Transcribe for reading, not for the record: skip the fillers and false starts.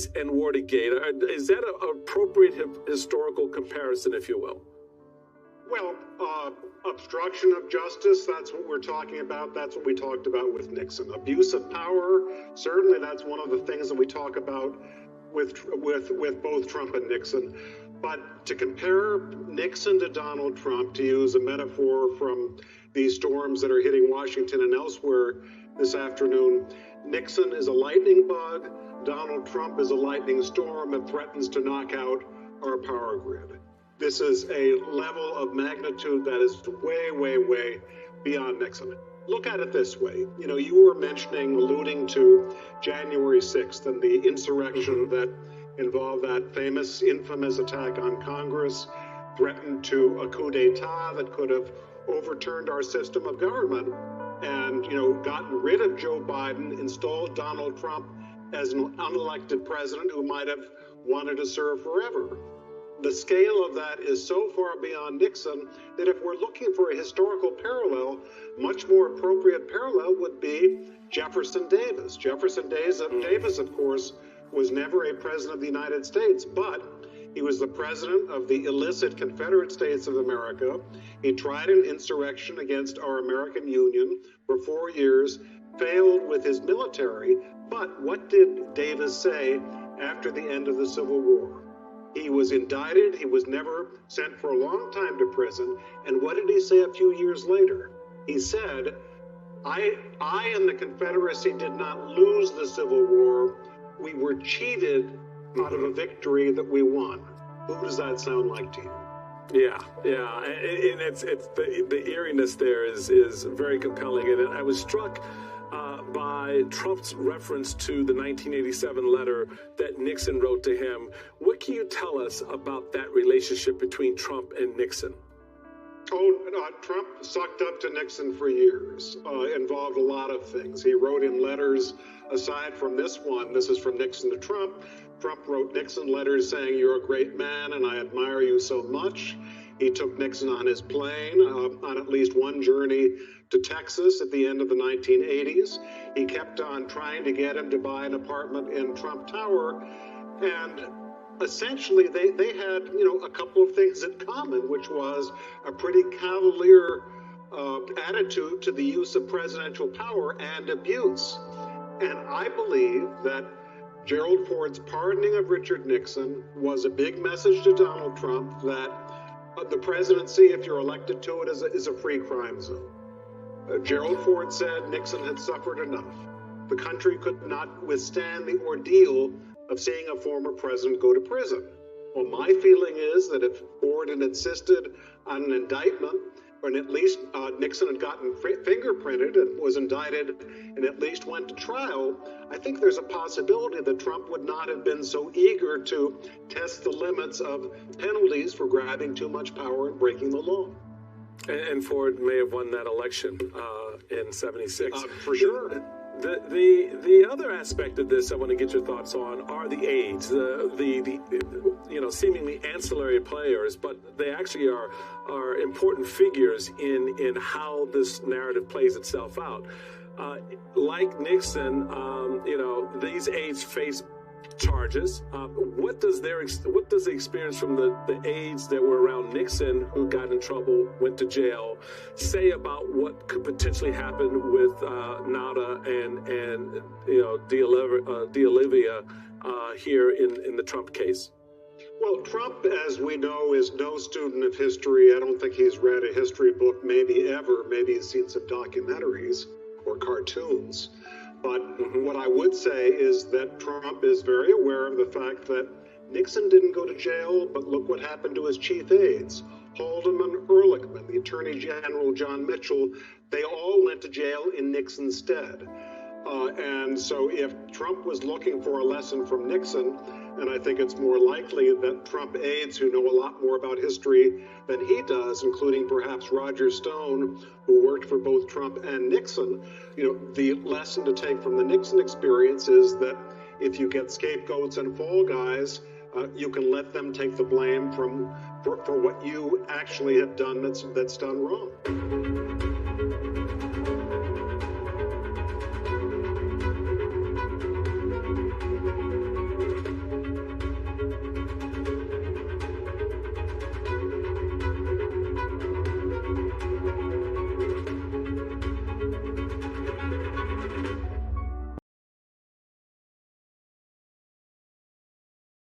case and Watergate? Is that an appropriate historical comparison, if you will? Well, obstruction of justice, that's what we're talking about. That's what we talked about with Nixon. Abuse of power, certainly that's one of the things that we talk about with both Trump and Nixon. But to compare Nixon to Donald Trump, to use a metaphor from these storms that are hitting Washington and elsewhere this afternoon, Nixon is a lightning bug, Donald Trump is a lightning storm that threatens to knock out our power grid. This is a level of magnitude that is way, way, way beyond Nixon. Look at it this way. You know, you were alluding to January 6th and the insurrection that involved that infamous attack on Congress, threatened to a coup d'etat that could have overturned our system of government and, gotten rid of Joe Biden, installed Donald Trump as an unelected president who might have wanted to serve forever. The scale of that is so far beyond Nixon that if we're looking for a historical parallel, much more appropriate parallel would be Jefferson Davis. Jefferson Davis, of course, was never a president of the United States, but he was the president of the illicit Confederate States of America. He tried an insurrection against our American Union for 4 years, failed with his military. But what did Davis say after the end of the Civil War? He was indicted. He was never sent for a long time to prison. And what did he say a few years later? He said, I and the Confederacy did not lose the Civil War. We were cheated out of a victory that we won. Who does that sound like to you? Yeah, and it's the eeriness there is very compelling, and I was struck by Trump's reference to the 1987 letter that Nixon wrote to him. What can you tell us about that relationship between Trump and Nixon? Trump sucked up to Nixon for years, involved a lot of things. He wrote him letters, aside from this one, this is from Nixon to Trump. Trump wrote Nixon letters saying, "You're a great man and I admire you so much." He took Nixon on his plane on at least one journey to Texas at the end of the 1980s. He kept on trying to get him to buy an apartment in Trump Tower. And essentially, they had, a couple of things in common, which was a pretty cavalier attitude to the use of presidential power and abuse. And I believe that Gerald Ford's pardoning of Richard Nixon was a big message to Donald Trump that the presidency, if you're elected to it, is a free crime zone. Gerald Ford said Nixon had suffered enough. The country could not withstand the ordeal of seeing a former president go to prison. Well, my feeling is that if Ford had insisted on an indictment, or at least Nixon had gotten fingerprinted and was indicted and at least went to trial, I think there's a possibility that Trump would not have been so eager to test the limits of penalties for grabbing too much power and breaking the law. And Ford may have won that election in '76. For sure. The other aspect of this I want to get your thoughts on are the aides, the seemingly ancillary players, but they actually are important figures in how this narrative plays itself out. Like Nixon, these aides face charges. What does the experience from the aides that were around Nixon who got in trouble, went to jail, say about what could potentially happen with Nada and D'Olivia here in the Trump case? Well, Trump, as we know, is no student of history. I don't think he's read a history book, maybe ever. Maybe he's seen some documentaries or cartoons. But what I would say is that Trump is very aware of the fact that Nixon didn't go to jail, but look what happened to his chief aides. Haldeman, Ehrlichman, the Attorney General John Mitchell, they all went to jail in Nixon's stead. And so if Trump was looking for a lesson from Nixon, and I think it's more likely that Trump aides who know a lot more about history than he does, including perhaps Roger Stone, who worked for both Trump and Nixon, the lesson to take from the Nixon experience is that if you get scapegoats and fall guys, you can let them take the blame for what you actually have done that's done wrong.